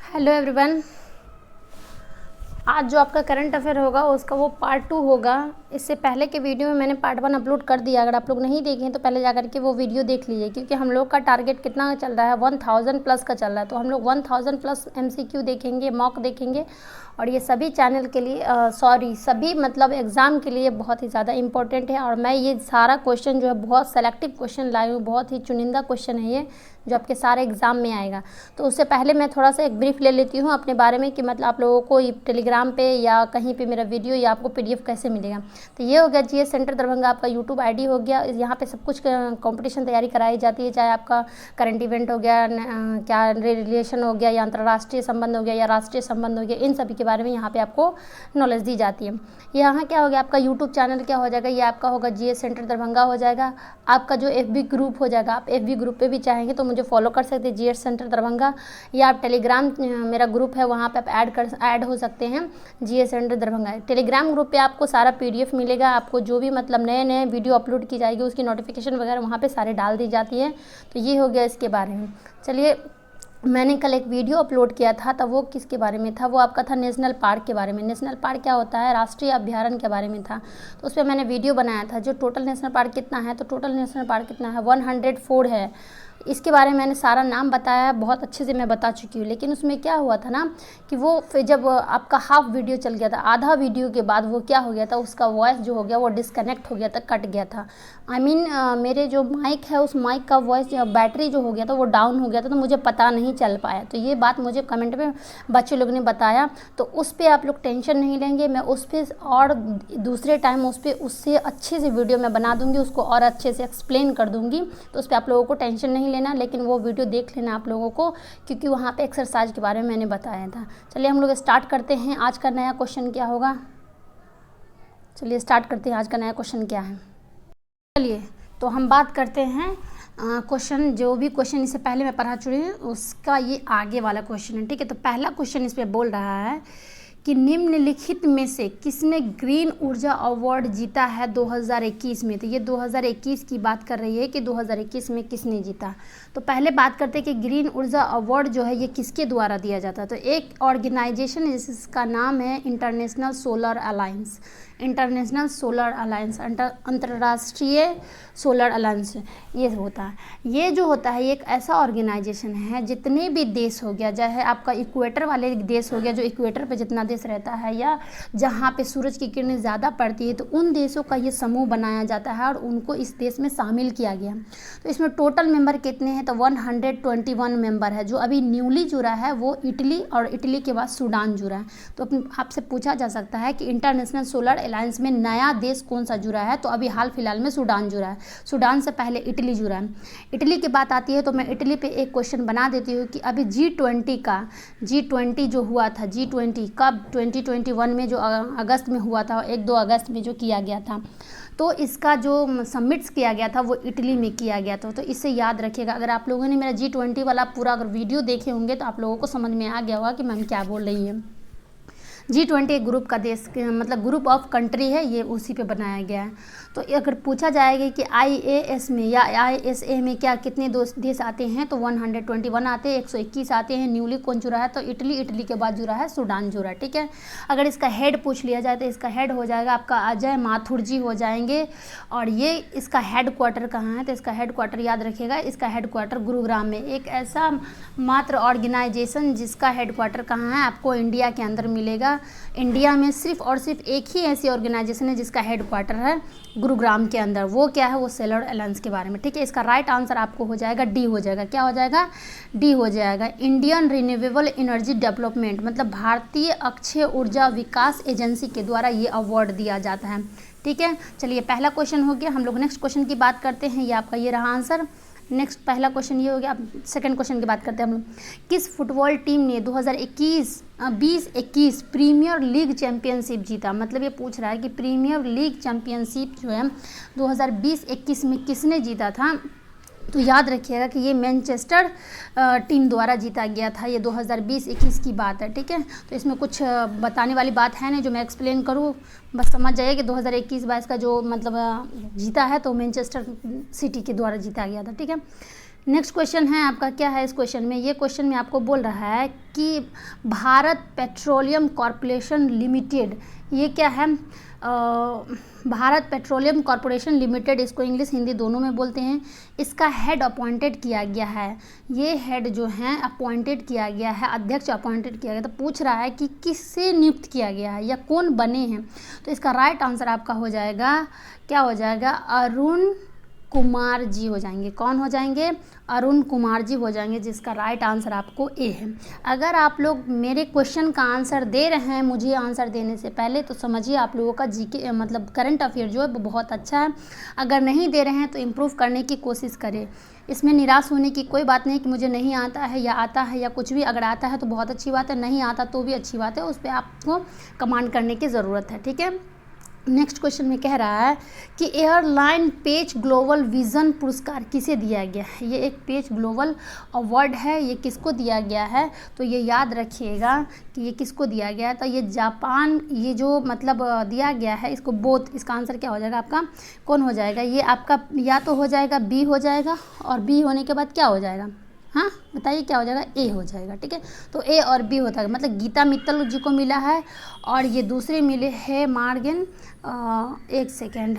Hello everyone. आज जो आपका करंट अफेयर होगा उसका वो पार्ट 2 होगा। इससे पहले के वीडियो में मैंने पार्ट 1 अपलोड कर दिया। अगर आप लोग नहीं देखे हैं तो पहले जाकर के वो वीडियो देख लीजिए, क्योंकि हम लोग का टारगेट कितना चल रहा है, 1000 प्लस का चल रहा है। तो हम लोग 1000 प्लस MCQ देखेंगे, मॉक देखेंगे, और ये सभी चैनल के लिए सभी मतलब एग्ज़ाम के लिए बहुत ही ज़्यादा इंपॉर्टेंट है। और मैं ये सारा क्वेश्चन जो है बहुत सेलेक्टिव क्वेश्चन लाई हूँ, बहुत ही चुनिंदा क्वेश्चन है ये, जो आपके सारे एग्ज़ाम में आएगा। तो उससे पहले मैं थोड़ा सा एक ब्रीफ ले लेती हूँ अपने बारे में कि मतलब आप लोगों को ये टेलीग्राम पे या कहीं पे मेरा वीडियो या आपको PDF कैसे मिलेगा। तो ये हो गया GS सेंटर दरभंगा, आपका यूट्यूब ID हो गया। यहाँ पे सब कुछ कंपटीशन तैयारी कराई जाती है, चाहे आपका करंट इवेंट हो गया, क्या रिलेशन हो गया, या अंतर्राष्ट्रीय संबंध हो गया, या राष्ट्रीय संबंध हो गया, इन सभी के बारे में यहाँ पे आपको नॉलेज दी जाती है। यहाँ क्या हो गया, आपका यूट्यूब चैनल क्या हो जाएगा, ये आपका होगा GS सेंटर दरभंगा हो जाएगा। आपका जो FB ग्रुप हो जाएगा, आप FB ग्रुप पे भी चाहेंगे तो मुझे फॉलो कर सकते हैं, GS सेंटर दरभंगा, या आप टेलीग्राम मेरा ग्रुप है वहाँ पे आप ऐड हो सकते हैं, GS centre Darbhanga. Telegram group पे आपको सारा PDF मिलेगा। आपको जो भी मतलब नए नए वीडियो अपलोड की जाएगी उसकी नोटिफिकेशन वगैरह वहाँ पे सारे डाल दी जाती है। तो ये हो गया इसके बारे में। चलिए, मैंने कल एक वीडियो अपलोड किया था, तब वो किसके बारे में था, वो आपका था नेशनल पार्क के बारे में। नेशनल पार्क क्या होता है, राष्ट्रीय अभ्यारण्य के बारे में था। तो उस पर मैंने वीडियो बनाया था। जो टोटल नेशनल पार्क कितना है, तो टोटल नेशनल पार्क कितना है, 104 है। इसके बारे में मैंने सारा नाम बताया, बहुत अच्छे से मैं बता चुकी हूँ। लेकिन उसमें क्या हुआ था ना कि वो फिर जब आपका हाफ वीडियो चल गया था, आधा वीडियो के बाद वो क्या हो गया था, उसका वॉइस जो हो गया वो डिस्कनेक्ट हो गया था, कट गया था। मेरे जो माइक है उस माइक का वॉइस बैटरी जो हो गया था वो डाउन हो गया था, तो मुझे पता नहीं चल पाया। तो ये बात मुझे कमेंट में बच्चे लोग ने बताया। तो उस पर आप लोग टेंशन नहीं लेंगे, मैं उस पर और दूसरे टाइम उस पर उससे अच्छे से वीडियो मैं बना दूँगी, उसको और अच्छे से एक्सप्लेन कर दूँगी। तो उस पर आप लोगों को टेंशन नहीं लेना, लेकिन वो वीडियो देख लेना आप लोगों को, क्योंकि वहाँ पे एक्सरसाइज के बारे में मैंने बताया था। चलिए हम लोग स्टार्ट करते हैं। आज का नया क्वेश्चन क्या होगा, चलिए स्टार्ट करते हैं। आज का नया क्वेश्चन क्या है, चलिए तो हम बात करते हैं क्वेश्चन। जो भी क्वेश्चन इससे पहले मैं पढ़ा चुकी हूँ उसका ये आगे वाला क्वेश्चन है, ठीक है। तो पहला क्वेश्चन इस पर बोल रहा है कि निम्नलिखित में से किसने ग्रीन ऊर्जा अवार्ड जीता है 2021 में। तो ये 2021 की बात कर रही है कि 2021 में किसने जीता। तो पहले बात करते हैं कि ग्रीन ऊर्जा अवार्ड जो है ये किसके द्वारा दिया जाता है। तो एक ऑर्गेनाइजेशन है जिसका नाम है international solar alliance. International solar alliance, अंतर्राष्ट्रीय सोलर अलायंस ये होता है। ये जो होता है ये एक ऐसा ऑर्गेनाइजेशन है, जितने भी देश हो गया, चाहे आपका इक्वेटर वाले देश हो गया, जो इक्वेटर पे जितना देश रहता है, या जहाँ पे सूरज की किरणें ज़्यादा पड़ती है, तो उन देशों का ये समूह बनाया जाता है और उनको इस देश में शामिल किया गया। तो इसमें टोटल मेंबर कितने हैं, तो 121 मेंबर है। जो अभी न्यूली जुड़ा है वो इटली, और इटली के बाद सूडान जुड़ा है। तो आपसे पूछा जा सकता है कि इंटरनेशनल सोलर अलायंस में नया देश कौन सा जुड़ा है, तो अभी हाल फिलहाल में सूडान जुड़ा है। सूडान से पहले इटली जुड़ा है। इटली की बात आती है तो मैं इटली पे एक क्वेश्चन बना देती हूँ कि अभी G20 जो हुआ था, G20 कब 2021 में जो अगस्त में हुआ था, 1-2 अगस्त में जो किया गया था, तो इसका जो सबमिट्स किया गया था वो इटली में किया गया था। तो इससे याद रखिएगा। अगर आप लोगों ने मेरा G20 वाला पूरा अगर वीडियो देखे होंगे तो आप लोगों को समझ में आ गया होगा कि मैम क्या बोल रही है। G20 एक ग्रुप का देश मतलब ग्रुप ऑफ कंट्री है, ये उसी पे बनाया गया है। तो अगर पूछा जाएगा कि IAS में या ISA में क्या कितने देश आते हैं, तो 121 आते हैं, 121 आते हैं। न्यूली कौन जुड़ा है, तो इटली के बाद जुड़ा है सूडान जुड़ा है, ठीक है। अगर इसका हेड पूछ लिया जाए तो इसका हेड हो जाएगा आपका अजय माथुर जी हो जाएंगे। और ये इसका हेड क्वार्टर कहाँ है, तो इसका हेड क्वार्टर याद रखिएगा, इसका हेड क्वार्टर गुरुग्राम में। एक ऐसा मात्र ऑर्गेनाइजेशन जिसका हेड क्वार्टर कहाँ है, आपको इंडिया के अंदर मिलेगा। इंडिया में सिर्फ और सिर्फ एक ही ऐसी ऑर्गेनाइजेशन है जिसका हेड क्वार्टर है गुरुग्राम के अंदर। वो क्या है, वो सोलर अलायंस के बारे में, ठीक है। इसका राइट आंसर आपको हो जाएगा डी हो जाएगा। क्या हो जाएगा, डी हो जाएगा। इंडियन रिन्यूएबल एनर्जी डेवलपमेंट मतलब भारतीय अक्षय ऊर्जा विकास एजेंसी के द्वारा ये अवार्ड दिया जाता है, ठीक है। चलिए पहला क्वेश्चन हो गया। हम लोग नेक्स्ट क्वेश्चन की बात करते हैं। ये आपका ये रहा आंसर। नेक्स्ट पहला क्वेश्चन ये हो गया। अब सेकंड क्वेश्चन की बात करते हैं हम लोग। किस फुटबॉल टीम ने 2021 प्रीमियर लीग चैंपियनशिप जीता। मतलब ये पूछ रहा है कि प्रीमियर लीग चैंपियनशिप जो है 2020-21 में किसने जीता था। तो याद रखिएगा कि ये मैनचेस्टर टीम द्वारा जीता गया था। ये 2020-21 की बात है, ठीक है। तो इसमें कुछ बताने वाली बात है नहीं जो मैं एक्सप्लेन करूँ, बस समझ जाइए कि 2021-22 का जो मतलब जीता है तो मैनचेस्टर सिटी के द्वारा जीता गया था, ठीक है। नेक्स्ट क्वेश्चन है आपका, क्या है इस क्वेश्चन में, ये क्वेश्चन में आपको बोल रहा है कि भारत पेट्रोलियम कॉरपोरेशन लिमिटेड, ये क्या है, भारत पेट्रोलियम कॉरपोरेशन लिमिटेड, इसको इंग्लिश हिंदी दोनों में बोलते हैं, इसका हेड अपॉइंटेड किया गया है। ये हेड जो है अपॉइंटेड किया गया है, अध्यक्ष अपॉइंटेड किया गया। तो पूछ रहा है कि किससे नियुक्त किया गया है या कौन बने हैं। तो इसका राइट आंसर आपका हो जाएगा, क्या हो जाएगा, अरुण कुमार जी हो जाएंगे। कौन हो जाएंगे, अरुण कुमार जी हो जाएंगे, जिसका राइट आंसर आपको ए है। अगर आप लोग मेरे क्वेश्चन का आंसर दे रहे हैं मुझे आंसर देने से पहले, तो समझिए आप लोगों का जीके मतलब करंट अफेयर जो है वो बहुत अच्छा है। अगर नहीं दे रहे हैं तो इम्प्रूव करने की कोशिश करें। इसमें निराश होने की कोई बात नहीं कि मुझे नहीं आता है या आता है या कुछ भी। अगर आता है तो बहुत अच्छी बात है, नहीं आता तो भी अच्छी बात है, उस पर आपको कमांड करने की ज़रूरत है, ठीक है। नेक्स्ट क्वेश्चन में कह रहा है कि एयरलाइन पेज ग्लोबल विज़न पुरस्कार किसे दिया गया है। ये एक पेज ग्लोबल अवार्ड है, ये किसको दिया गया है, तो ये याद रखिएगा कि ये किसको दिया गया है। तो ये जापान, ये जो मतलब दिया गया है इसको बोथ, इसका आंसर क्या हो जाएगा आपका, कौन हो जाएगा, ये आपका या तो हो जाएगा बी हो जाएगा, और बी होने के बाद क्या हो जाएगा, हाँ बताइए क्या हो जाएगा, ए हो जाएगा, ठीक है। तो ए और बी होता है, मतलब गीता मित्तल जी को मिला है और ये दूसरे मिले हैं मार्गन, एक सेकेंड,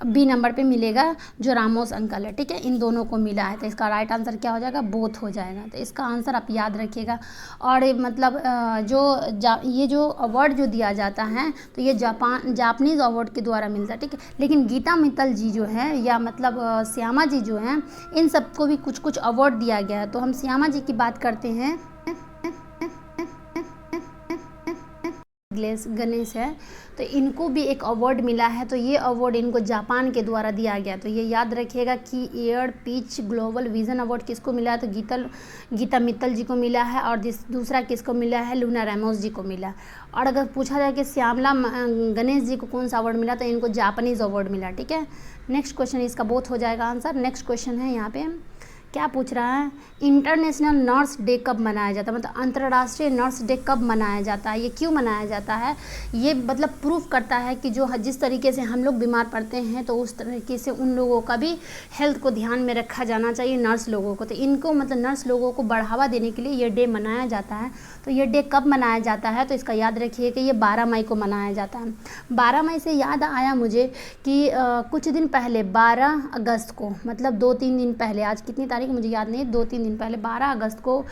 बी नंबर पे मिलेगा जो रामोस अंकल है, ठीक है, इन दोनों को मिला है। तो इसका राइट आंसर क्या हो जाएगा, बोथ हो जाएगा। तो इसका आंसर आप याद रखिएगा। और मतलब ये जो अवार्ड जो दिया जाता है तो ये जापानीज़ अवार्ड के द्वारा मिलता है, ठीक है। लेकिन गीता मित्तल जी जो है या मतलब श्यामा जी जो हैं, इन सबको भी कुछ कुछ अवार्ड दिया गया है। तो हम श्यामा जी की बात करते हैं, गणेश है, तो इनको भी एक अवार्ड मिला है। तो ये अवार्ड इनको जापान के द्वारा दिया गया। तो ये याद रखिएगा कि air pitch global vision award किसको मिला है, तो गीता मित्तल जी को मिला है, और दूसरा किसको मिला है, लूना रैमोस जी को मिला। और अगर पूछा जाए कि श्यामला गणेश जी को कौन सा अवार्ड मिला, तो इनको जापानीज़ अवार्ड मिला, ठीक है। नेक्स्ट क्वेश्चन इसका बोथ हो जाएगा आंसर। नेक्स्ट क्वेश्चन है यहाँ पे, क्या पूछ रहा है, इंटरनेशनल नर्स डे कब मनाया जाता है, मतलब अंतर्राष्ट्रीय नर्स डे कब मनाया जाता है, ये क्यों मनाया जाता है। ये मतलब प्रूफ करता है कि जो जिस तरीके से हम लोग बीमार पड़ते हैं तो उस तरीके से उन लोगों का भी हेल्थ को ध्यान में रखा जाना चाहिए, नर्स लोगों को। तो इनको मतलब नर्स लोगों को बढ़ावा देने के लिए ये डे मनाया जाता है। तो ये डे कब मनाया जाता है, तो इसका याद रखिए कि ये 12 मई को मनाया जाता है। 12 मई से याद आया मुझे कि कुछ दिन पहले 12 अगस्त को, मतलब 2-3 दिन पहले, आज कितनी तारीख मुझे याद नहीं है, 2-3 दिन पहले 12 अगस्त को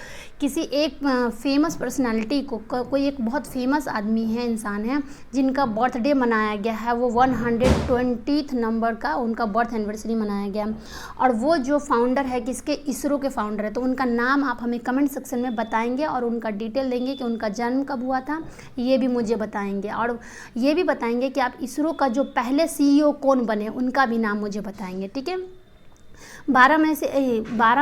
किसी एक फेमस पर्सनालिटी को, कोई एक बहुत फेमस आदमी है, इंसान है, जिनका बर्थडे मनाया गया है। वो 120th नंबर का उनका बर्थ एनिवर्सरी मनाया गया। और वो जो फाउंडर है, किसके, इसरो के फाउंडर है। तो उनका नाम आप हमें कमेंट सेक्शन में बताएंगे और उनका डिटेल देंगे कि उनका जन्म कब हुआ था, ये भी मुझे बताएंगे। और ये भी बताएंगे कि आप इसरो का जो पहले CEO कौन बने, उनका भी नाम मुझे बताएंगे, ठीक है। 12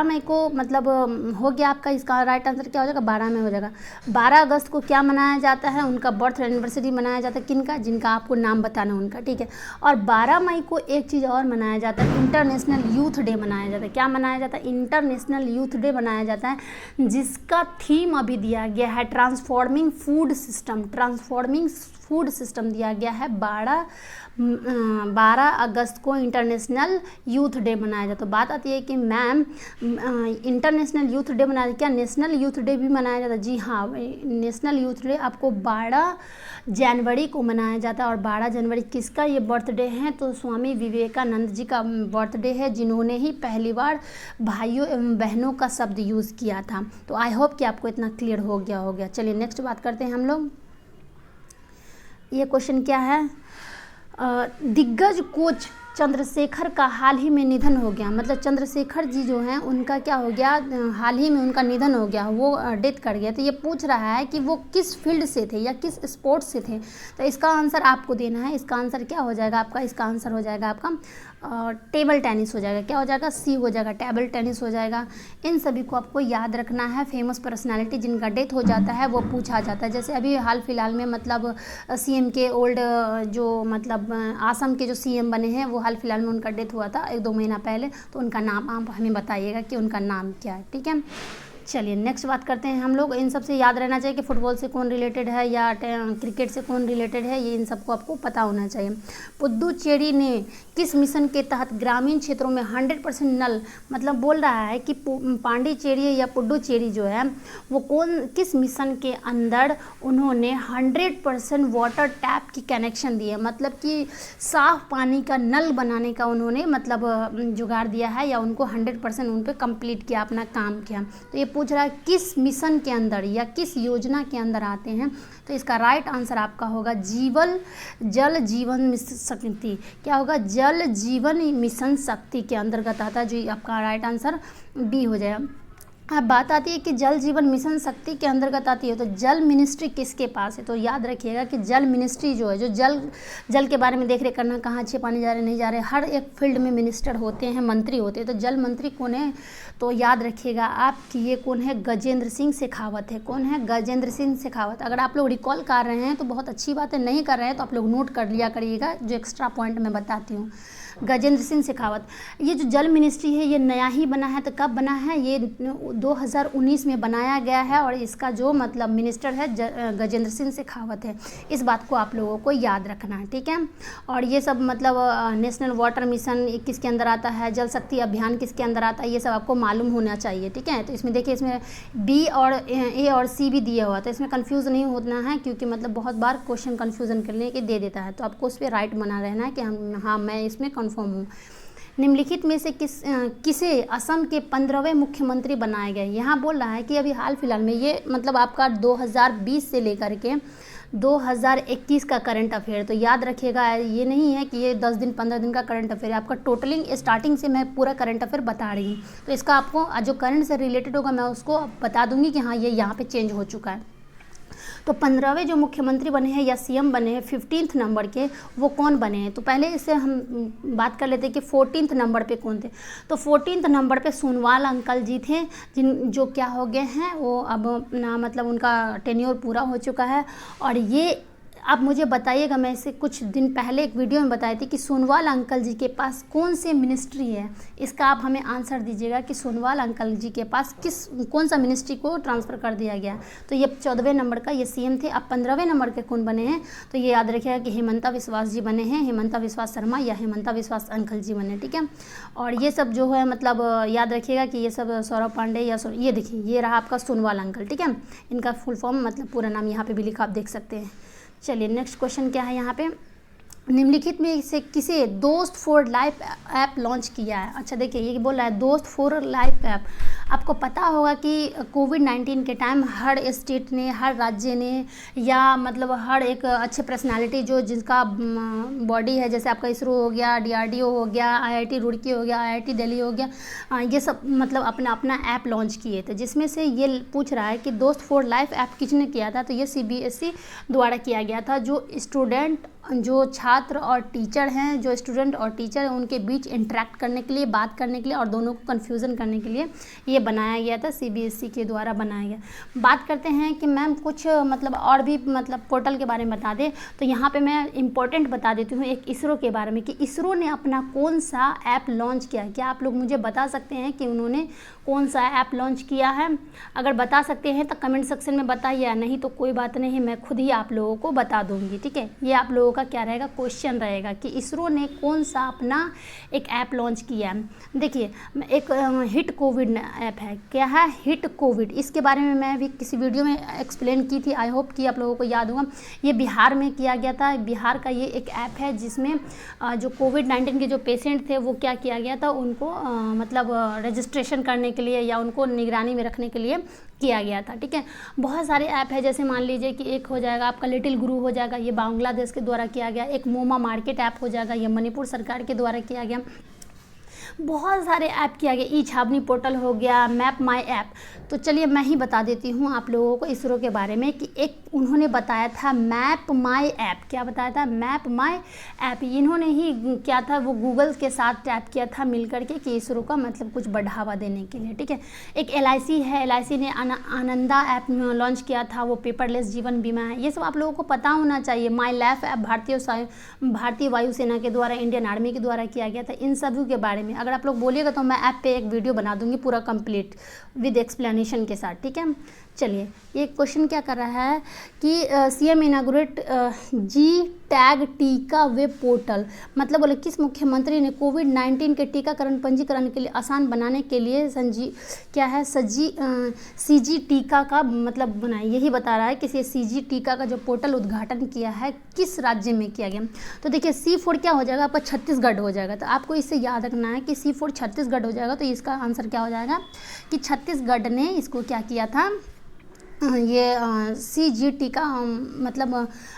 मई को मतलब हो गया आपका, इसका राइट आंसर क्या हो जाएगा, 12 मई हो जाएगा। 12 अगस्त को क्या मनाया जाता है, उनका बर्थ एनिवर्सरी मनाया जाता है, किनका, जिनका आपको नाम बताना उनका, ठीक है। और 12 मई को एक चीज़ और मनाया जाता है, इंटरनेशनल यूथ डे मनाया जाता है। क्या मनाया जाता है, इंटरनेशनल यूथ डे मनाया जाता है, जिसका थीम अभी दिया गया है ट्रांसफॉर्मिंग फूड सिस्टम दिया गया है। 12 अगस्त को इंटरनेशनल यूथ डे मनाया जाता है। तो बात आती है कि मैम इंटरनेशनल यूथ डे मनाया, क्या नेशनल यूथ डे भी मनाया जाता है? जी हाँ, नेशनल यूथ डे आपको 12 जनवरी को मनाया जाता है। और 12 जनवरी किसका ये बर्थडे है, तो स्वामी विवेकानंद जी का बर्थडे है, जिन्होंने ही पहली बार भाइयों एवं बहनों का शब्द यूज़ किया था। तो आई होप कि आपको इतना क्लियर हो गया। चलिए नेक्स्ट बात करते हैं हम लोग। ये क्वेश्चन क्या है, दिग्गज कोच चंद्रशेखर का हाल ही में निधन हो गया। मतलब चंद्रशेखर जी जो हैं उनका क्या हो गया, हाल ही में उनका निधन हो गया, वो डेथ कर गया। तो ये पूछ रहा है कि वो किस फील्ड से थे या किस स्पोर्ट्स से थे। तो इसका आंसर आपको देना है। इसका आंसर क्या हो जाएगा आपका, इसका आंसर हो जाएगा आपका टेबल टेनिस हो जाएगा। क्या हो जाएगा, सी हो जाएगा, टेबल टेनिस हो जाएगा। इन सभी को आपको याद रखना है। फेमस पर्सनालिटी जिनका डेथ हो जाता है वो पूछा जाता है। जैसे अभी हाल फिलहाल में मतलब CM के ओल्ड जो मतलब आसाम के जो CM बने हैं, वो हाल फिलहाल में उनका डेथ हुआ था 1-2 महीना पहले। तो उनका नाम आप हमें बताइएगा कि उनका नाम क्या है, ठीक है। चलिए नेक्स्ट बात करते हैं हम लोग। इन सब से याद रहना चाहिए कि फुटबॉल से कौन रिलेटेड है या क्रिकेट से कौन रिलेटेड है, ये इन सबको आपको पता होना चाहिए। पुद्दुचेरी ने किस मिशन के तहत ग्रामीण क्षेत्रों में 100% नल, मतलब बोल रहा है कि पांडिचेरी या पुडुचेरी जो है वो किस मिशन के अंदर उन्होंने 100% वाटर टैप की कनेक्शन दी है, मतलब कि साफ पानी का नल बनाने का उन्होंने मतलब जुगाड़ दिया है या उनको 100% उन पर कंप्लीट किया, अपना काम किया। तो ये पूछ रहा है किस मिशन के अंदर या किस योजना के अंदर आते हैं। तो इसका राइट आंसर आपका होगा जल जीवन शक्ति। क्या होगा? जल जीवन मिशन शक्ति के अंतर्गत आता है, जो आपका राइट आंसर बी हो जाएगा। अब बात आती है कि जल जीवन मिशन शक्ति के अंतर्गत आती है तो जल मिनिस्ट्री किसके पास है? तो याद रखिएगा कि जल मिनिस्ट्री जो है, जो जल के बारे में देख रेख करना, कहाँ अच्छे पानी जा रहे नहीं जा रहे, हर एक फील्ड में मिनिस्टर होते हैं, मंत्री होते हैं। तो जल मंत्री कौन है? तो याद रखिएगा आप कि ये कौन है? गजेंद्र सिंह शेखावत है। कौन है? गजेंद्र सिंह शेखावत। अगर आप लोग रिकॉल कर रहे हैं तो बहुत अच्छी बात है, नहीं कर रहे हैं तो आप लोग नोट कर लिया करिएगा, जो एक्स्ट्रा पॉइंट मैं बताती हूँ। गजेंद्र सिंह शेखावत। ये जो जल मिनिस्ट्री है ये नया ही बना है। तो कब बना है? ये 2019 में बनाया गया है और इसका जो मतलब मिनिस्टर है गजेंद्र सिंह शेखावत है। इस बात को आप लोगों को याद रखना है, ठीक है। और ये सब मतलब नेशनल वाटर मिशन किसके अंदर आता है, जल शक्ति अभियान किसके अंदर आता है, ये सब आपको मालूम होना चाहिए, ठीक है। तो इसमें देखिए, इसमें बी और ए और सी भी दिया हुआ, तो इसमें कंफ्यूज नहीं होना है, क्योंकि मतलब बहुत बार क्वेश्चन कंफ्यूजन करने के दे देता है। तो आपको उस पर राइट बना रहना है कि हाँ मैं इसमें कन्फर्म हूँ। निम्नलिखित में से किसे असम के 15वें मुख्यमंत्री बनाए गए? यहाँ बोल रहा है कि अभी हाल फिलहाल में, ये मतलब आपका 2020 से लेकर के 2021 का करंट अफेयर। तो याद रखिएगा, ये नहीं है कि ये 10 दिन 15 दिन का करंट अफेयर है, आपका टोटलिंग स्टार्टिंग से मैं पूरा करंट अफेयर बता रही हूँ। तो इसका आपको जो करंट से रिलेटेड होगा मैं उसको बता दूंगी कि हाँ ये यहाँ पे चेंज हो चुका है। तो 15वें जो मुख्यमंत्री बने हैं या सीएम बने हैं 15th नंबर के, वो कौन बने हैं? तो पहले इससे हम बात कर लेते हैं कि 14th नंबर पे कौन थे। तो 14th नंबर पे सोनवाल अंकल जी थे, जो क्या हो गए हैं, वो अब ना मतलब उनका टेन्योर पूरा हो चुका है। और ये आप मुझे बताइएगा, मैं इसे कुछ दिन पहले एक वीडियो में बताई थी कि सोनवाल अंकल जी के पास कौन से मिनिस्ट्री है। इसका आप हमें आंसर दीजिएगा कि सोनवाल अंकल जी के पास कौन सा मिनिस्ट्री को ट्रांसफ़र कर दिया गया। तो ये 14वें नंबर का ये सीएम थे। अब 15वें नंबर के कौन बने हैं? तो ये याद रखिएगा कि हेमंता विश्वास जी बने हैं, हेमंता विश्वास शर्मा या हेमंता विश्वास अंकल जी बने, ठीक है। और ये सब जो है मतलब याद रखिएगा कि ये सब सौरभ पांडे या ये देखिए, ये रहा आपका सोनवाल अंकल, ठीक है। इनका फुल फॉर्म मतलब पूरा नाम यहाँ पे भी लिखा, आप देख सकते हैं। चलिए नेक्स्ट क्वेश्चन क्या है यहाँ पे, निम्नलिखित में से किसे दोस्त फॉर लाइफ ऐप लॉन्च किया है? अच्छा देखिए, ये बोल रहा है दोस्त फॉर लाइफ ऐप। आपको पता होगा कि कोविड-19 के टाइम हर स्टेट ने, हर राज्य ने या मतलब हर एक अच्छे पर्सनालिटी जो जिसका बॉडी है, जैसे आपका इसरो हो गया, DRDO हो गया, IIT रुड़की हो गया, IIT दिल्ली हो गया, ये सब मतलब अपना अपना ऐप लॉन्च किए थे, जिसमें से ये पूछ रहा है कि दोस्त फॉर लाइफ ऐप किसने किया था? तो ये CBSE द्वारा किया गया था। जो छात्र और टीचर हैं, जो स्टूडेंट और टीचर हैं, उनके बीच इंटरेक्ट करने के लिए, बात करने के लिए और दोनों को कन्फ्यूज़न करने के लिए ये बनाया गया था, CBSE के द्वारा बनाया गया। बात करते हैं कि मैम कुछ मतलब और भी मतलब पोर्टल के बारे में बता दें, तो यहाँ पे मैं इम्पोर्टेंट बता देती हूँ एक इसरो के बारे में कि इसरो ने अपना कौन सा ऐप लॉन्च किया है। क्या आप लोग मुझे बता सकते हैं कि उन्होंने कौन सा ऐप लॉन्च किया है? अगर बता सकते हैं तो कमेंट सेक्शन में बताइए, नहीं तो कोई बात नहीं, मैं खुद ही आप लोगों को बता दूँगी, ठीक है। ये आप लोगों का क्या रहेगा, क्वेश्चन रहेगा कि इसरो ने कौन सा अपना एक ऐप लॉन्च किया है। देखिए, एक हिट कोविड ऐप है। क्या है? Hit Covid. इसके बारे में मैं भी किसी वीडियो में एक्सप्लेन की थी, आई होप कि आप लोगों को याद होगा। ये बिहार में किया गया था। बिहार का ये एक ऐप है जिसमें जो कोविड-19 के जो पेशेंट थे वो क्या किया गया था, उनको मतलब रजिस्ट्रेशन करने के लिए या उनको निगरानी में रखने के लिए किया गया था, ठीक है। बहुत सारे ऐप है, जैसे मान लीजिए कि एक हो जाएगा आपका लिटिल गुरु हो जाएगा, ये बांग्लादेश के द्वारा किया गया। एक मोमा मार्केट ऐप हो जाएगा, ये मणिपुर सरकार के द्वारा किया गया। बहुत सारे ऐप किया गया, ई छावनी पोर्टल हो गया, मैप माई ऐप। तो चलिए मैं ही बता देती हूँ आप लोगों को इसरो के बारे में कि एक उन्होंने बताया था मैप माई ऐप। क्या बताया था? Map my app. इन्होंने ही क्या था, वो गूगल के साथ टैप किया था मिल करके कि इसरो का मतलब कुछ बढ़ावा देने के लिए, ठीक है। एक LIC है, LIC ने आनंदा ऐप लॉन्च किया था, वो पेपरलेस जीवन बीमा है। ये सब आप लोगों को पता होना चाहिए। माई लाइफ ऐप भारतीय वायुसेना के द्वारा, इंडियन आर्मी के द्वारा किया गया था। इन सभी के बारे में अगर आप लोग बोलिएगा तो मैं ऐप पे एक वीडियो बना दूंगी पूरा कंप्लीट विद एक्सप्लेनेशन के साथ, ठीक है। चलिए, ये क्वेश्चन क्या कर रहा है कि सीएम इनागुरेट जी टैग टीका वेब पोर्टल, मतलब बोले किस मुख्यमंत्री ने कोविड-19 के टीकाकरण पंजीकरण के लिए आसान बनाने के लिए सीजी टीका का मतलब बनाई, यही बता रहा है कि सीजी टीका का जो पोर्टल उद्घाटन किया है किस राज्य में किया गया। तो देखिए C4 क्या हो जाएगा आपका, छत्तीसगढ़ हो जाएगा। तो आपको इससे याद रखना है कि C4 छत्तीसगढ़ हो जाएगा, तो इसका आंसर क्या हो जाएगा कि छत्तीसगढ़ ने इसको क्या किया था, ये सीजीटी का मतलब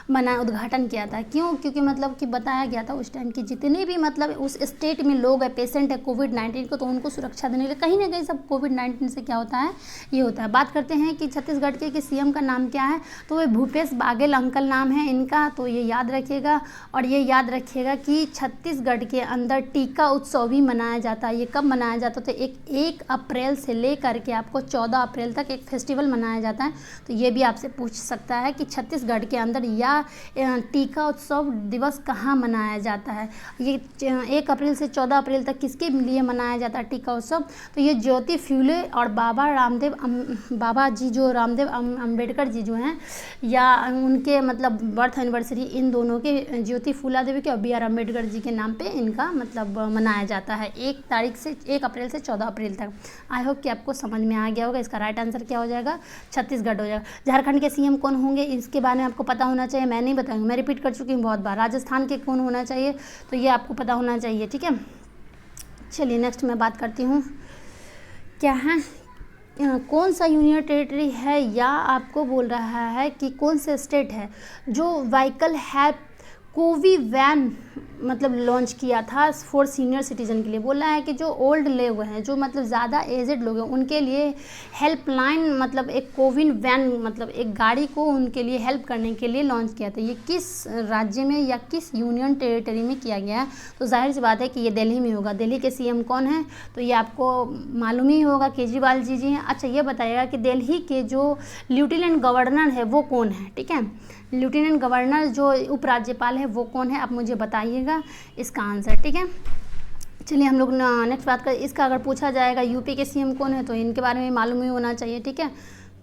उद्घाटन किया था। क्यों? क्योंकि मतलब कि बताया गया था उस टाइम कि जितने भी मतलब उस स्टेट में लोग हैं, पेशेंट है कोविड-19 को, तो उनको सुरक्षा देने के लिए कहीं ना कहीं सब कोविड-19 से क्या होता है, ये होता है। बात करते हैं कि छत्तीसगढ़ के कि सीएम का नाम क्या है, तो वे भूपेश बाघेल अंकल नाम है इनका, तो ये याद रखिएगा। और ये याद रखिएगा कि छत्तीसगढ़ के अंदर टीका उत्सव भी मनाया जाता है। ये कब मनाया जाता है, तो 1 अप्रैल से लेकर के आपको 14 अप्रैल तक एक फेस्टिवल मनाया जाता है। तो ये भी आपसे पूछ सकता है कि छत्तीसगढ़ के अंदर या टीका उत्सव दिवस कहाँ मनाया जाता है। ये 1 अप्रैल से 14 अप्रैल तक किसके लिए मनाया जाता है टीका उत्सव, तो ये ज्योति फुले और बाबा जी जो रामदेव अम्बेडकर जी जो हैं, या उनके मतलब बर्थ एनिवर्सरी, इन दोनों के, ज्योति फुला देवी के और BR अम्बेडकर जी के नाम पे इनका मतलब मनाया जाता है 1 अप्रैल से 14 अप्रैल तक। आई होप कि आपको समझ में आ गया होगा। इसका राइट आंसर क्या हो जाएगा, छत्तीसगढ़ हो जाएगा। झारखंड के सीएम कौन होंगे इसके बारे में आपको पता होना चाहिए, मैं नहीं बताऊंगी, मैं रिपीट कर चुकी हूँ बहुत बार। राजस्थान के कौन होना चाहिए, तो ये आपको पता होना चाहिए, ठीक है। चलिए नेक्स्ट मैं बात करती हूँ, क्या है कौन सा यूनियन टेरिटरी है, या आपको बोल रहा है कि कौन से स्टेट है जो व्हीकल हेल्प कोवी वैन मतलब लॉन्च किया था फॉर सीनियर सिटीजन के लिए। बोला है कि जो ओल्ड लोग हैं, जो मतलब ज़्यादा एजेड लोग हैं, उनके लिए हेल्पलाइन मतलब एक कोविन वैन मतलब एक गाड़ी को उनके लिए हेल्प करने के लिए लॉन्च किया था। ये किस राज्य में या किस यूनियन टेरिटरी में किया गया है, तो जाहिर सी बात है कि ये दिल्ली में होगा। दिल्ली के सीएम कौन है, तो ये आपको मालूम ही होगा, केजरीवाल जी हैं। अच्छा ये बताइएगा कि दिल्ली के जो लेफ्टिनेंट गवर्नर है वो कौन है, ठीक है। लेफ्टिनेंट गवर्नर जो उपराज्यपाल है वो कौन है, आप मुझे बताइएगा इसका आंसर, ठीक है। चलिए हम लोग नेक्स्ट बात करें। इसका अगर पूछा जाएगा यूपी के सीएम कौन है, तो इनके बारे में मालूम ही होना चाहिए, ठीक है।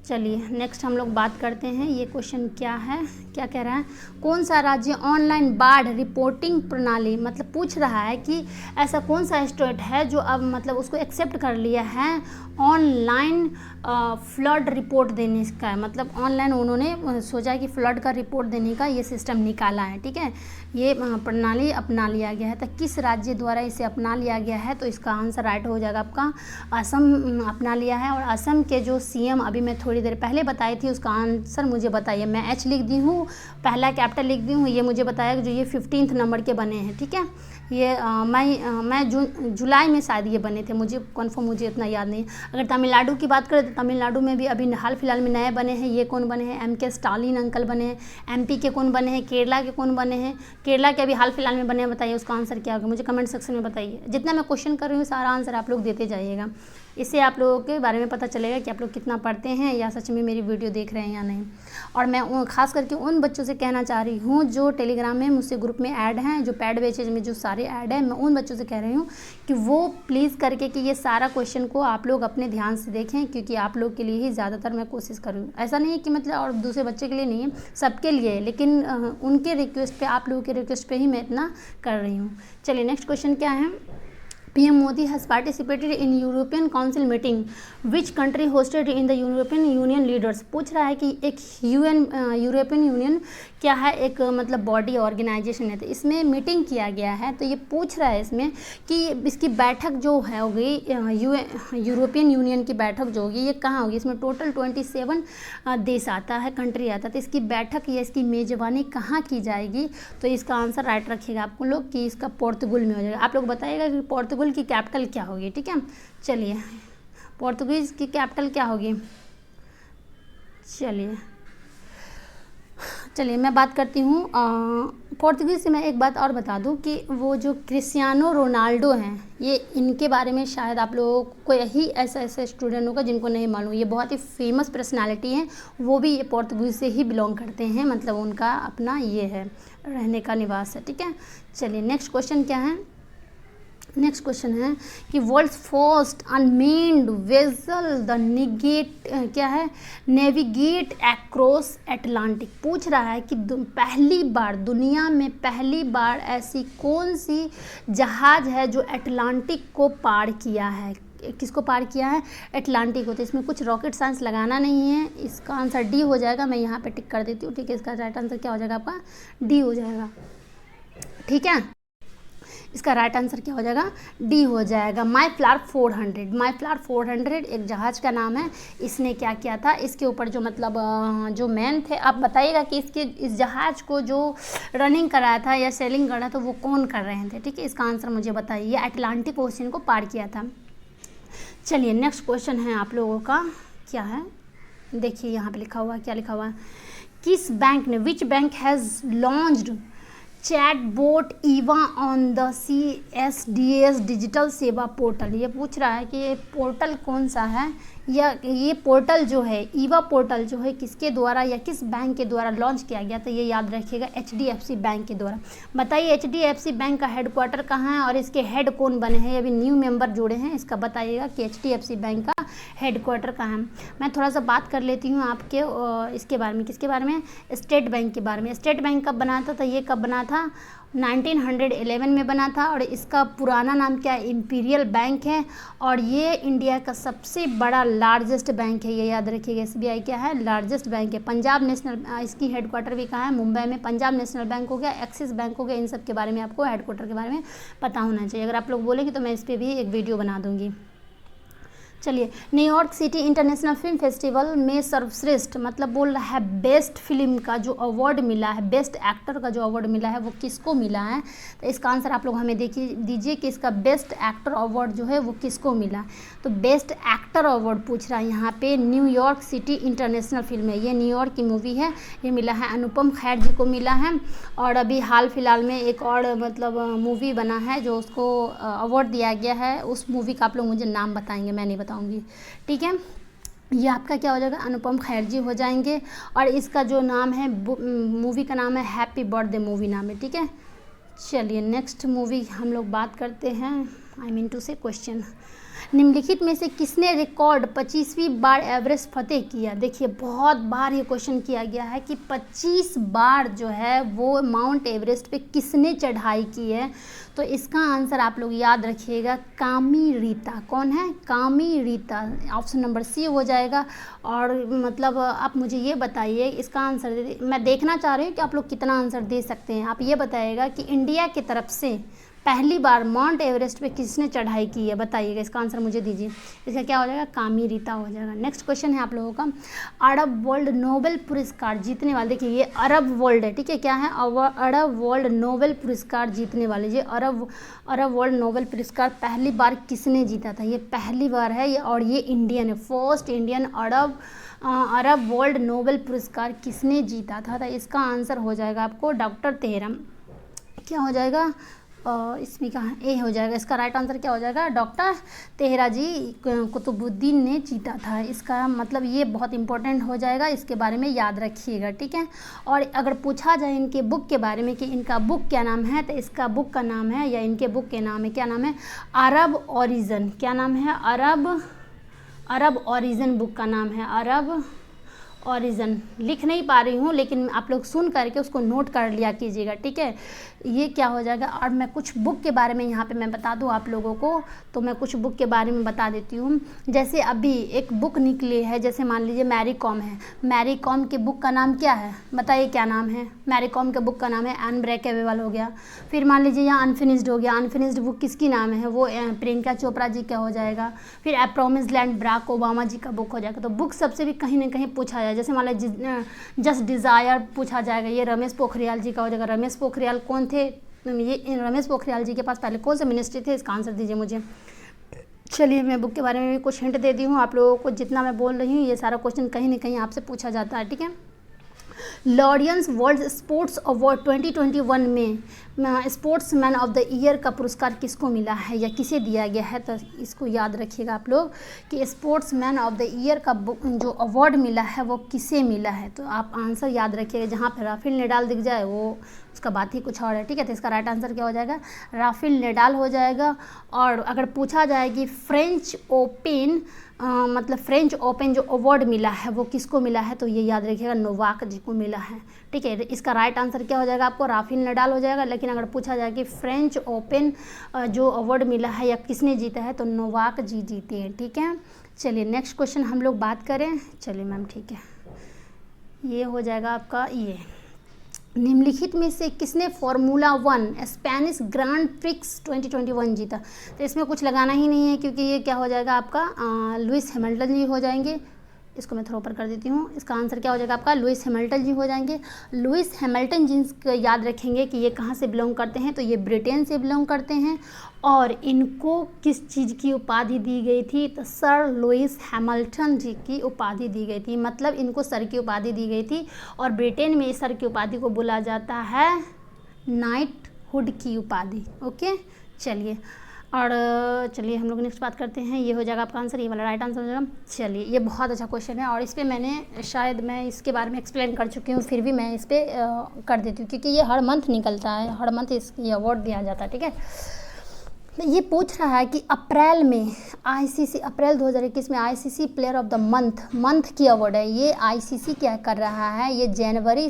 चलिए नेक्स्ट हम लोग बात करते हैं। ये क्वेश्चन क्या है, क्या कह रहा है, कौन सा राज्य ऑनलाइन बाढ़ रिपोर्टिंग प्रणाली, मतलब पूछ रहा है कि ऐसा कौन सा स्टेट है जो अब मतलब उसको एक्सेप्ट कर लिया है ऑनलाइन फ्लड रिपोर्ट देने का, मतलब ऑनलाइन उन्होंने सोचा कि फ्लड का रिपोर्ट देने का ये सिस्टम निकाला है, ठीक है। ये प्रणाली अपना लिया गया है, तो किस राज्य द्वारा इसे अपना लिया गया है, तो इसका आंसर राइट हो जाएगा आपका असम अपना लिया है। और असम के जो सीएम अभी मैं थोड़ी देर पहले बताई थी, उसका आंसर मुझे बताइए। मैं H लिख दी हूँ, पहला कैपिटल लिख दी हूँ, ये मुझे बताया कि जो ये 15th नंबर के बने हैं, ठीक है। ये मैं जुलाई में शायद ये बने थे, मुझे कन्फर्म मुझे इतना याद नहीं। अगर तमिलनाडु की बात करें तो तमिलनाडु में भी अभी हाल फिलहाल में नए बने हैं। ये कौन बने हैं, MK स्टालिन अंकल बने हैं। MP के कौन बने हैं, केरला के कौन बने हैं, केरला के अभी हाल फिलहाल में बने हैं, बताइए उसका आंसर क्या होगा, मुझे कमेंट सेक्शन में बताइए। जितना मैं क्वेश्चन कर रही हूँ सारा आंसर आप लोग देते जाइएगा, इससे आप लोगों के बारे में पता चलेगा कि आप लोग कितना पढ़ते हैं या सच में मेरी वीडियो देख रहे हैं या नहीं। और मैं खास करके उन बच्चों से कहना चाह रही हूँ जो टेलीग्राम में मुझसे ग्रुप में ऐड हैं, जो पैड बैचेज में जो सारे ऐड हैं, मैं उन बच्चों से कह रही हूँ कि वो प्लीज़ करके कि ये सारा क्वेश्चन को आप लोग अपने ध्यान से देखें, क्योंकि आप लोग के लिए ही ज़्यादातर मैं कोशिश करूँ। ऐसा नहीं है कि मतलब और दूसरे बच्चे के लिए नहीं है, सबके लिए है, लेकिन उनके रिक्वेस्ट पे, आप लोगों के रिक्वेस्ट पे ही मैं इतना कर रही हूँ। चलिए नेक्स्ट क्वेश्चन क्या है, PM Modi has participated in European Council meeting. Which country hosted in the European Union leaders? पूछ रहा है कि एक यूरोपियन यूनियन क्या है, एक मतलब बॉडी ऑर्गेनाइजेशन है, तो इसमें मीटिंग किया गया है। तो ये पूछ रहा है इसमें कि इसकी बैठक जो है होगी, यूरोपियन यूनियन की बैठक जो होगी ये कहाँ होगी। इसमें टोटल 27 देश आता है, कंट्री आता है, तो इसकी बैठक या इसकी मेज़बानी कहाँ की जाएगी, तो इसका आंसर राइट रखिएगा आपको लोग कि इसका पोर्तुगल में हो जाएगा। आप लोग बताइएगा कि पोर्तुगल की कैपिटल क्या होगी, ठीक है। चलिए पोर्तुगीज़ की कैपिटल क्या होगी, चलिए मैं बात करती हूँ पोर्तुगीज़ से। मैं एक बात और बता दूँ कि वो जो क्रिस्टियानो रोनाल्डो हैं, ये इनके बारे में शायद आप लोगों को यही ऐसा स्टूडेंट होगा जिनको नहीं मालूम। ये बहुत ही फेमस पर्सनालिटी हैं, वो भी ये पोर्तुगीज़ से ही बिलोंग करते हैं, मतलब उनका अपना ये है रहने का निवास है, ठीक है। चलिए नेक्स्ट क्वेश्चन क्या है, नेक्स्ट क्वेश्चन है कि world's first unmanned vessel the क्या है नेविगेट अक्रॉस एटलांटिक। पूछ रहा है कि पहली बार दुनिया में पहली बार ऐसी कौन सी जहाज़ है जो एटलांटिक को पार किया है। किसको पार किया है? एटलांटिक को। तो इसमें कुछ रॉकेट साइंस लगाना नहीं है, इसका आंसर डी हो जाएगा। मैं यहाँ पे टिक कर देती हूँ, ठीक है। इसका राइट आंसर क्या हो जाएगा आपका? डी हो जाएगा, ठीक है। इसका राइट आंसर क्या हो जाएगा? डी हो जाएगा। माई फ्लावर 400। माई फ्लावर 400 एक जहाज़ का नाम है। इसने क्या किया था? इसके ऊपर जो मतलब जो मैन थे, आप बताइएगा कि इस जहाज़ को जो रनिंग कराया था या सेलिंग करा था वो कौन कर रहे थे, ठीक है। इसका आंसर मुझे बताइए। अटलांटिक ओशन को पार किया था। चलिए नेक्स्ट क्वेश्चन है आप लोगों का, क्या है देखिए यहाँ पे लिखा हुआ है, क्या लिखा हुआ है? किस बैंक ने, which bank has launched chatbot Eva on the CSDS digital सेवा पोर्टल। ये पूछ रहा है कि ये पोर्टल कौन सा है, या ये पोर्टल जो है ईवा पोर्टल जो है किसके द्वारा या किस बैंक के द्वारा लॉन्च किया गया। तो ये याद रखिएगा HDFC बैंक के द्वारा। बताइए HDFC बैंक का हेडक्वार्टर कहाँ है और इसके हेड कौन बने हैं? अभी न्यू मेंबर जुड़े हैं, इसका बताइएगा कि HDFC बैंक का हेडक्वार्टर कहाँ है। मैं थोड़ा सा बात कर लेती हूँ आपके इसके बारे में। किसके बारे में? स्टेट बैंक के बारे में। स्टेट बैंक कब बना था? तो ये कब बना था? 1911 में बना था। और इसका पुराना नाम क्या है? इंपीरियल बैंक है। और ये इंडिया का सबसे बड़ा लार्जेस्ट बैंक है, ये याद रखिएगा। SBI क्या है? लार्जेस्ट बैंक है। पंजाब नेशनल, इसकी हेडक्वार्टर भी कहाँ है? मुंबई में। पंजाब नेशनल बैंक हो गया, एक्सिस बैंक हो गया, इन सब के बारे में आपको हेडक्वार्टर के बारे में पता होना चाहिए। अगर आप लोग बोलेंगे तो मैं इस पर भी एक वीडियो बना दूँगी। चलिए, New York city international film festival में सर्वश्रेष्ठ मतलब बोल रहा है बेस्ट फिल्म का जो अवार्ड मिला है, बेस्ट एक्टर का जो अवार्ड मिला है वो किसको मिला है? तो इसका आंसर आप लोग हमें देखिए दीजिए कि इसका बेस्ट एक्टर अवार्ड जो है वो किसको मिला। तो बेस्ट एक्टर अवार्ड पूछ रहा है यहाँ पे न्यूयॉर्क सिटी इंटरनेशनल फिल्म है, ये न्यूयॉर्क की मूवी है, ये मिला है अनुपम खेर जी को मिला है। और अभी हाल फिलहाल में एक और मतलब मूवी बना है जो उसको अवार्ड दिया गया है, उस मूवी का आप लोग मुझे नाम बताएंगे, मैं नहीं बताऊंगी, ठीक है। ये आपका क्या हो जाएगा? अनुपम खेर जी हो जाएंगे। और इसका जो नाम है मूवी का नाम है हैप्पी बर्थडे मूवी नाम है, ठीक है। चलिए नेक्स्ट मूवी हम लोग बात करते हैं, आई मीन टू से क्वेश्चन। निम्नलिखित में से किसने रिकॉर्ड 25वीं बार एवरेस्ट फतेह किया? देखिए बहुत बार ये क्वेश्चन किया गया है कि 25 बार जो है वो माउंट एवरेस्ट पे किसने चढ़ाई की है। तो इसका आंसर आप लोग याद रखिएगा, कामी रीता। कौन है? कामी रीता। ऑप्शन नंबर सी हो जाएगा। और मतलब आप मुझे ये बताइए इसका आंसर, मैं देखना चाह रही हूँ कि आप लोग कितना आंसर दे सकते हैं। आप ये बताइएगा कि इंडिया की तरफ से पहली बार माउंट एवरेस्ट पे किसने चढ़ाई की है, बताइएगा। इसका आंसर मुझे दीजिए। इसका क्या हो जाएगा? कामी रीता हो जाएगा। नेक्स्ट क्वेश्चन है आप लोगों का, अरब वर्ल्ड नोबेल पुरस्कार जीतने वाले, देखिए ये अरब वर्ल्ड है, ठीक है। क्या है? अरब वर्ल्ड नोबेल पुरस्कार जीतने वाले, ये अरब वर्ल्ड नोबेल पुरस्कार पहली बार किसने जीता था? ये पहली बार है ये, और ये इंडियन है, first Indian Arab world Nobel पुरस्कार किसने जीता था? तो इसका आंसर हो जाएगा आपको डॉक्टर तेहरा। क्या हो जाएगा? इसमें कहाँ ए हो जाएगा। इसका राइट आंसर क्या हो जाएगा? डॉक्टर तेहरा जी कुतुबुद्दीन ने जीता था। इसका मतलब ये बहुत इंपॉर्टेंट हो जाएगा, इसके बारे में याद रखिएगा, ठीक है। और अगर पूछा जाए इनके बुक के बारे में कि इनका बुक क्या नाम है, तो इसका बुक का नाम है या इनके बुक के नाम है, क्या नाम है? अरब ओरिजिन। क्या नाम है? अरब ओरिजिन बुक का नाम है, अरब ओरिजिन। लिख नहीं पा रही हूँ लेकिन आप लोग सुन करके उसको नोट कर लिया कीजिएगा, ठीक है। ये क्या हो जाएगा? और मैं कुछ बुक के बारे में यहाँ पे मैं बता दूँ आप लोगों को, तो मैं कुछ बुक के बारे में बता देती हूँ। जैसे अभी एक बुक निकली है, जैसे मान लीजिए मैरी कॉम है, मैरी कॉम के बुक का नाम क्या है? बताइए क्या नाम है? मैरी कॉम के बुक का नाम है अनब्रेकेबल हो गया। फिर मान लीजिए यहाँ अनफिनिश्ड हो गया, अनफिनिश्ड बुक किसकी नाम है? वो प्रियंका चोपड़ा जी का हो जाएगा। फिर ए प्रॉमिस्ड लैंड बराक ओबामा जी का बुक हो जाएगा। तो बुक सबसे भी कहीं ना कहीं पूछा जाए, जैसे मान लीजिए जस्ट डिज़ायर पूछा जाएगा, ये रमेश पोखरियाल जी का हो जाएगा। रमेश पोखरियाल कौन थे? ये रमेश पोखरियाल जी के पास पहले कौन से मिनिस्ट्री थे? इसका आंसर दीजिए मुझे। चलिए मैं बुक के बारे में भी कुछ हिंट दे दी हूँ आप लोगों को, जितना मैं बोल रही हूँ ये सारा क्वेश्चन कहीं ना कहीं आपसे पूछा जाता है, ठीक है। लॉरियंस वर्ल्ड स्पोर्ट्स अवार्ड 2021 में स्पोर्ट्समैन ऑफ द ईयर का पुरस्कार किसको मिला है या किसे दिया गया है? तो इसको याद रखिएगा आप लोग कि स्पोर्ट्समैन ऑफ द ईयर का जो अवार्ड मिला है वो किसे मिला है। तो आप आंसर याद रखिएगा, जहाँ पर राफेल नडाल दिख जाए वो उसका बात ही कुछ और है, ठीक है। तो इसका राइट आंसर क्या हो जाएगा? राफेल नडाल हो जाएगा। और अगर पूछा जाए कि फ्रेंच ओपन मतलब फ्रेंच ओपन जो अवार्ड मिला है वो किसको मिला है, तो ये याद रखिएगा नोवाक जी को मिला है, ठीक है। इसका राइट आंसर क्या हो जाएगा आपको? राफेल नडाल हो जाएगा। लेकिन अगर पूछा जाए कि फ्रेंच ओपन जो अवार्ड मिला है या किसने जीता है, तो नोवाक जी जीते हैं, ठीक है। चलिए नेक्स्ट क्वेश्चन हम लोग बात करें। चलिए मैम ठीक है, ये हो जाएगा आपका ये निम्नलिखित में से किसने फार्मूला 1 स्पेनिश ग्रांड प्रिक्स 2021 जीता? तो इसमें कुछ लगाना ही नहीं है क्योंकि ये क्या हो जाएगा आपका लुइस हैमिल्टन जी हो जाएंगे। इसको मैं थोड़ा ऊपर कर देती हूँ। इसका आंसर क्या हो जाएगा आपका? लुइस हैमिल्टन जी हो जाएंगे। लुइस हैमिल्टन जी याद रखेंगे कि ये कहाँ से बिलोंग करते हैं, तो ये ब्रिटेन से बिलोंग करते हैं। और इनको किस चीज़ की उपाधि दी गई थी? तो सर लुइस हैमिल्टन जी की उपाधि दी गई थी, मतलब इनको सर की उपाधि दी गई थी। और ब्रिटेन में इस सर की उपाधि को बोला जाता है नाइटहुड की उपाधि। ओके चलिए, और चलिए हम लोग नेक्स्ट बात करते हैं। ये हो जाएगा आपका आंसर, ये वाला राइट आंसर हो जाएगा। चलिए ये बहुत अच्छा क्वेश्चन है और इस पर मैंने शायद मैं इसके बारे में एक्सप्लेन कर चुकी हूँ, फिर भी मैं इस पर कर देती हूँ क्योंकि ये हर मंथ निकलता है, हर मंथ ये अवार्ड दिया जाता है, ठीक है। ये पूछ रहा है कि अप्रैल में आईसीसी अप्रैल 2021 में ICC player of the month की अवार्ड है। ये आईसीसी क्या कर रहा है? ये जनवरी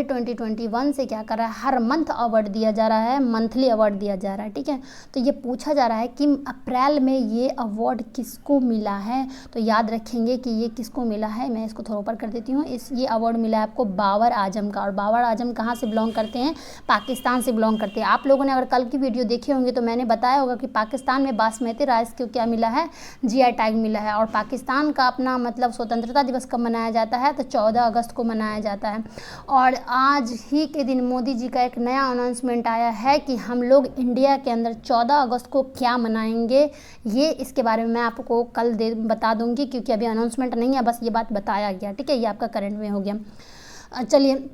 2021 से क्या कर रहा है? हर मंथ अवार्ड दिया जा रहा है, मंथली अवार्ड दिया जा रहा है, ठीक है। तो ये पूछा जा रहा है कि अप्रैल में ये अवार्ड किसको मिला है, तो याद रखेंगे कि ये किसको मिला है। मैं इसको थोड़ा ऊपर कर देती हूँ। ये अवार्ड मिला है आपको बाबर आजम का। और बाबर आजम कहाँ से बिलोंग करते हैं? पाकिस्तान से बिलोंग करते हैं। आप लोगों ने अगर कल की वीडियो देखे होंगे तो मैंने बताया होगा कि पाकिस्तान में बासमती राइस को क्या मिला है? जीआई टैग मिला है। और पाकिस्तान का अपना मतलब स्वतंत्रता दिवस कब मनाया जाता है? तो 14 अगस्त को मनाया जाता है। और आज ही के दिन मोदी जी का एक नया अनाउंसमेंट आया है कि हम लोग इंडिया के अंदर 14 अगस्त को क्या मनाएंगे, ये इसके बारे में मैं आपको कल बता दूंगी क्योंकि अभी अनाउंसमेंट नहीं है, बस ये बात बताया गया, ठीक है। ये आपका करंट में हो गया। चलिए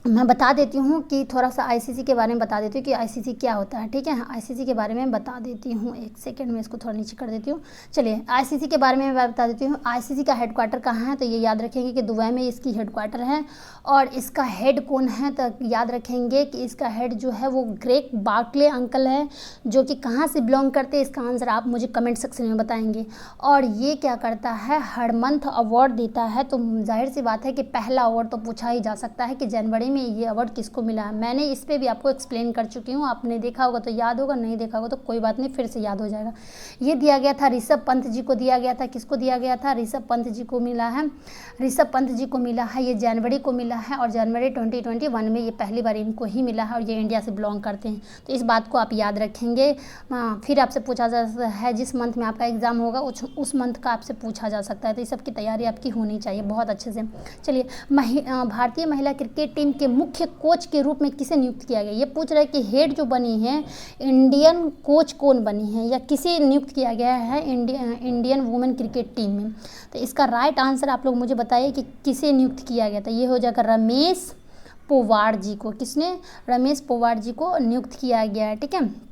मैं बता देती हूँ कि थोड़ा सा आईसीसी के बारे में बता देती हूँ कि आईसीसी क्या होता है, ठीक है। आईसीसी के बारे में बता देती हूँ, एक सेकंड में इसको थोड़ा नीचे कर देती हूँ। चलिए आईसीसी के बारे में मैं बता देती हूँ। आईसीसी का हेडक्वार्टर कहाँ है? तो ये याद रखेंगे कि दुबई में इसकी हेडक्वार्टर है। और इसका हेड कौन है? तो याद रखेंगे कि इसका हेड जो है वो ग्रेग बार्कले अंकल है, जो कि कहाँ से बिलोंग करते हैं। इसका आंसर आप मुझे कमेंट सेक्शन में बताएंगे। और ये क्या करता है? हर मंथ अवार्ड देता है। तो जाहिर सी बात है कि पहला अवार्ड तो पूछा ही जा सकता है कि जनवरी में ये अवार्ड किसको मिला है। मैंने इस पे भी आपको एक्सप्लेन कर चुकी हूँ, आपने देखा होगा तो याद होगा, नहीं देखा होगा तो कोई बात नहीं, फिर से याद हो जाएगा। ये दिया गया था ऋषभ पंत जी को दिया गया था। किसको दिया गया था? ऋषभ पंत जी को मिला है। ऋषभ पंत जी को मिला है, ये जनवरी को मिला है। और जनवरी 2021 में ये पहली बार इनको ही मिला है और ये इंडिया से बिलोंग करते हैं। तो इस बात को आप याद रखेंगे। फिर आपसे पूछा जा सकता है जिस मंथ में आपका एग्ज़ाम होगा उस मंथ का आपसे पूछा जा सकता है। तो इस सब की तैयारी आपकी होनी चाहिए बहुत अच्छे से। चलिए भारतीय महिला क्रिकेट टीम के मुख्य कोच के रूप में किसे नियुक्त किया गया? ये पूछ रहा है कि हेड जो बनी है इंडियन कोच कौन बनी है या किसे नियुक्त किया गया है इंडियन वुमेन क्रिकेट टीम में। तो इसका राइट आंसर आप लोग मुझे बताइए कि किसे नियुक्त किया गया था। ये हो जाएगा रमेश पोवाड़ जी को। किसने? रमेश पोवाड़ जी को नियुक्त किया गया है, ठीक है।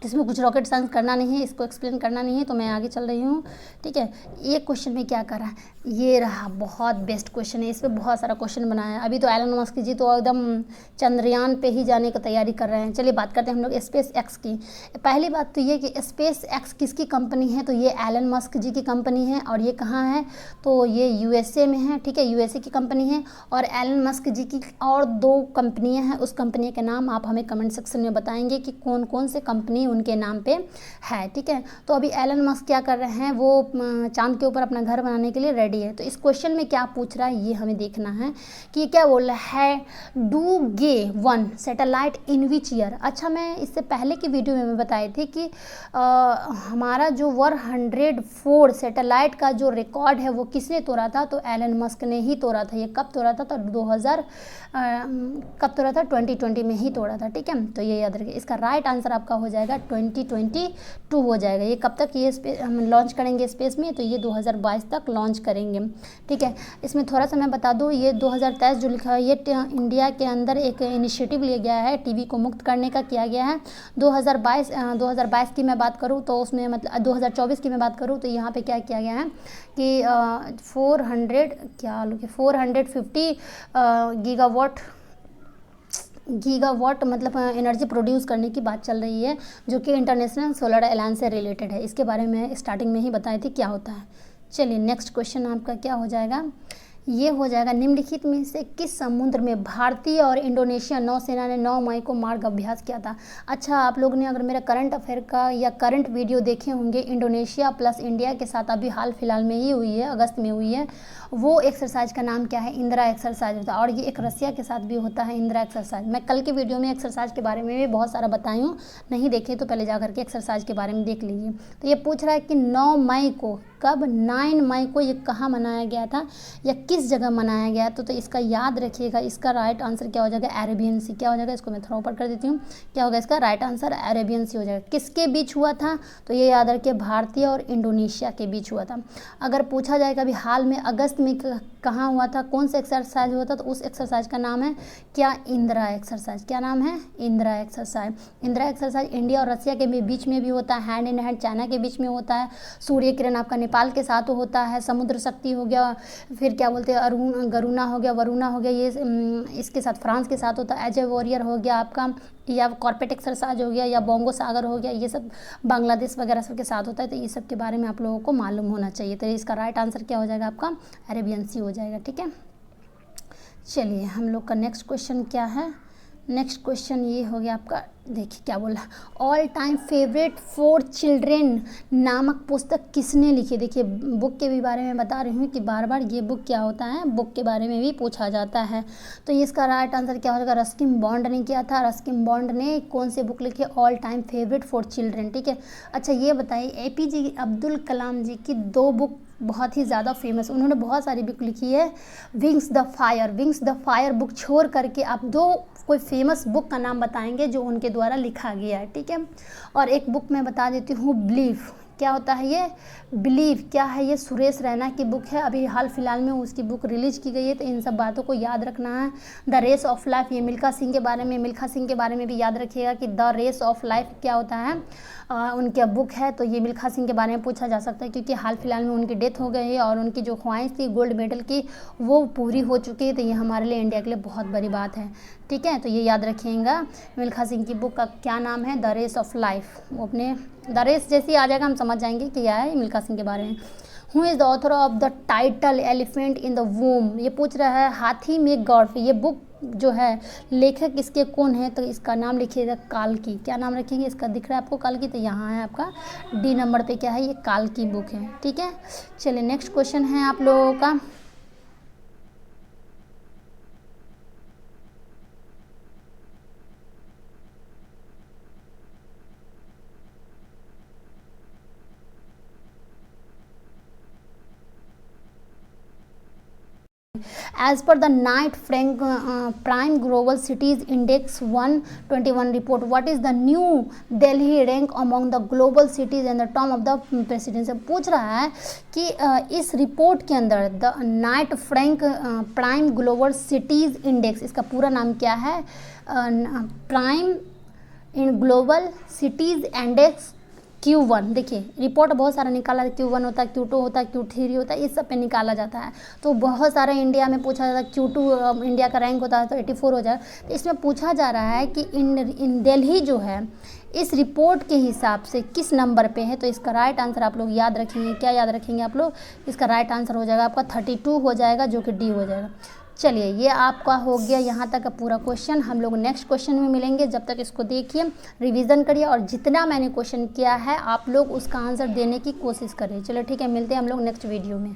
इसमें कुछ रॉकेट साइंस करना नहीं है, इसको एक्सप्लेन करना नहीं है, तो मैं आगे चल रही हूँ, ठीक है। ये क्वेश्चन में क्या करा है? ये रहा, बहुत बेस्ट क्वेश्चन है, इस पर बहुत सारा क्वेश्चन बनाया है। अभी तो एलन मस्क जी तो एकदम चंद्रयान पे ही जाने की तैयारी कर रहे हैं। चलिए बात करते हैं हम लोग स्पेस एक्स की। पहली बात तो ये कि स्पेस एक्स किसकी कंपनी है? तो ये एलन मस्क जी की कंपनी है। और ये कहाँ है? तो ये यूएसए में है, ठीक है, यूएसए की कंपनी है। और एलन मस्क जी की और 2 कंपनियाँ हैं, उस कंपनी के नाम आप हमें कमेंट सेक्शन में बताएंगे कि कौन कौन से कंपनी उनके नाम पे है, ठीक है। तो अभी एलन मस्क क्या कर रहे हैं? वो चांद के ऊपर अपना घर बनाने के लिए रेडी है। तो इस क्वेश्चन में क्या पूछ रहा है ये हमें देखना है कि क्या बोल रहा है? डू गे 1 सैटेलाइट इन विच ईयर। अच्छा, मैं इससे पहले की वीडियो में बताई थी कि हमारा जो 104 सैटेलाइट का जो रिकॉर्ड है वो किसने तोड़ा था? तो एलन मस्क ने ही तोड़ा था। ये कब तोड़ा था? तो 2020 में ही तोड़ा था, ठीक है। तो ये याद रखिए। इसका राइट आंसर आपका हो जाएगा 2022 हो जाएगा। ये कब तक ये हम लॉन्च करेंगे स्पेस में, तो ये 2022 तक लॉन्च करेंगे, ठीक है। इसमें थोड़ा सा मैं बता दूँ, ये 2023 जो लिखा है ये इंडिया के अंदर एक इनिशिएटिव लिया गया है, टीवी को मुक्त करने का किया गया है। 2022 की मैं बात करूँ तो उसमें मतलब 2024 की मैं बात करूँ तो यहाँ पे क्या किया गया है कि 450 गीगावाट मतलब एनर्जी प्रोड्यूस करने की बात चल रही है, जो कि इंटरनेशनल सोलर अलायंस से रिलेटेड है। इसके बारे में स्टार्टिंग में ही बताई थी क्या होता है। चलिए नेक्स्ट क्वेश्चन आपका क्या हो जाएगा, ये हो जाएगा निम्नलिखित में से किस समुद्र में भारतीय और इंडोनेशिया नौसेना ने 9 मई को मार्ग अभ्यास किया था। अच्छा, आप लोग ने अगर मेरा करंट अफेयर का या करंट वीडियो देखे होंगे, इंडोनेशिया प्लस इंडिया के साथ अभी हाल फिलहाल में ही हुई है, अगस्त में हुई है। वो एक्सरसाइज का नाम क्या है, इंदिरा एक्सरसाइज होता है, और ये एक रसिया के साथ भी होता है इंदिरा एक्सरसाइज। मैं कल के वीडियो में एक्सरसाइज के बारे में भी बहुत सारा बताई हूँ, नहीं देखे तो पहले जा करके एक्सरसाइज के बारे में देख लीजिए। तो ये पूछ रहा है कि 9 मई को, कब 9 मई को ये कहाँ मनाया गया था या किस जगह मनाया गया, तो इसका याद रखिएगा। इसका राइट आंसर क्या हो जाएगा, अरेबियन सी। क्या हो जाएगा, इसको मैं थोड़ा ऊपर कर देती हूँ, क्या होगा इसका राइट आंसर, अरेबियन सी हो जाएगा। किसके बीच हुआ था, तो ये याद रखिए भारतीय और इंडोनेशिया के बीच हुआ था। अगर पूछा जाएगा अभी हाल में अगस्त में कहाँ हुआ था, कौन सा एक्सरसाइज हुआ था, तो उस एक्सरसाइज का नाम है क्या, इंदिरा एक्सरसाइज। क्या नाम है, Indira exercise. Indira exercise India और रसिया के बीच में भी होता है, हैंड इन हैंड चाइना के बीच में होता है, सूर्य किरण आपका नेपाल के साथ होता है, समुद्र शक्ति हो गया, फिर क्या बोलते हैं गरुणा हो गया, वरुणा हो गया, ये इसके साथ फ्रांस के साथ होता है, एज ए वॉरियर हो गया आपका, या कॉर्पेट एक्सरसाइज हो गया, या बोंगो सागर हो गया, ये सब बांग्लादेश वगैरह सब के साथ होता है। तो ये सब के बारे में आप लोगों को मालूम होना चाहिए। तो इसका राइट आंसर क्या हो जाएगा आपका, अरेबियन सी हो जाएगा, ठीक है। चलिए हम लोग का नेक्स्ट क्वेश्चन क्या है, नेक्स्ट क्वेश्चन ये हो गया आपका, देखिए क्या बोला, all time favourite for children नामक पुस्तक किसने लिखी। देखिए बुक के भी बारे में बता रही हूँ कि बार बार ये बुक क्या होता है, बुक के बारे में भी पूछा जाता है। तो इसका राइट आंसर क्या हो जाएगा, रस्किन बॉन्ड ने किया था। रस्किन बॉन्ड ने कौन से बुक लिखी, all time favourite for children, ठीक है। अच्छा ये बताइए, APJ अब्दुल कलाम जी की 2 बुक बहुत ही ज़्यादा फेमस, उन्होंने बहुत सारी बुक लिखी है। विंग्स द फायर बुक छोड़ करके आप 2 कोई फेमस बुक का नाम बताएंगे जो उनके द्वारा लिखा गया है, ठीक है। और एक बुक मैं बता देती हूँ, बिलीव। क्या होता है ये, बिलीव क्या है, ये सुरेश रैना की बुक है, अभी हाल फिलहाल में उसकी बुक रिलीज की गई है। तो इन सब बातों को याद रखना है। द रेस ऑफ लाइफ, ये मिल्खा सिंह के बारे में भी याद रखिएगा कि द रेस ऑफ लाइफ क्या होता है, उनकी बुक है। तो ये मिल्खा सिंह के बारे में पूछा जा सकता है, क्योंकि हाल फिलहाल में उनकी डेथ हो गई है और उनकी जो ख्वाहिश थी गोल्ड मेडल की वो पूरी हो चुकी है। तो ये हमारे लिए, इंडिया के लिए बहुत बड़ी बात है, ठीक है। तो ये याद रखिएगा, मिल्खा सिंह की बुक का क्या नाम है, द रेस ऑफ लाइफ। वो अपने द रेस जैसी आ जाएगा, हम समझ जाएंगे कि क्या है मिल्खा सिंह के बारे में। Who is the author of the title elephant in the वूम, ये पूछ रहा है हाथी में गर्भ। ये बुक जो है लेखक इसके कौन है, तो इसका नाम लिखिएगा काल्की। क्या नाम रखेंगे इसका, दिख रहा है आपको काल्की, तो यहाँ है आपका D नंबर पे क्या है, ये काल्की बुक है, ठीक है। चलिए नेक्स्ट क्वेश्चन है आप लोगों का, As per the Knight Frank Prime Global Cities Index 121 report, what is the New Delhi rank among the global cities and the term of the presidency। पूछ रहा है कि इस रिपोर्ट के अंदर the Knight Frank prime global cities index, इसका पूरा नाम क्या है, prime in global cities index Q1। देखिए रिपोर्ट बहुत सारा निकाला, Q1 होता है, Q2 होता है, Q3 होता है, इस सब पे निकाला जाता है। तो बहुत सारा इंडिया में पूछा जाता है, Q2 इंडिया का रैंक होता है तो 84 हो जाए। तो इसमें पूछा जा रहा है कि इन दिल्ली जो है इस रिपोर्ट के हिसाब से किस नंबर पे है। तो इसका राइट आंसर आप लोग याद रखेंगे, क्या याद रखेंगे आप लोग, इसका राइट आंसर हो जाएगा आपका 32 हो जाएगा, जो कि D हो जाएगा। चलिए ये आपका हो गया यहाँ तक का पूरा क्वेश्चन। हम लोग नेक्स्ट क्वेश्चन में मिलेंगे, जब तक इसको देखिए, रिवीजन करिए और जितना मैंने क्वेश्चन किया है आप लोग उसका आंसर देने की कोशिश करिए। चलो ठीक है, मिलते हैं हम लोग नेक्स्ट वीडियो में।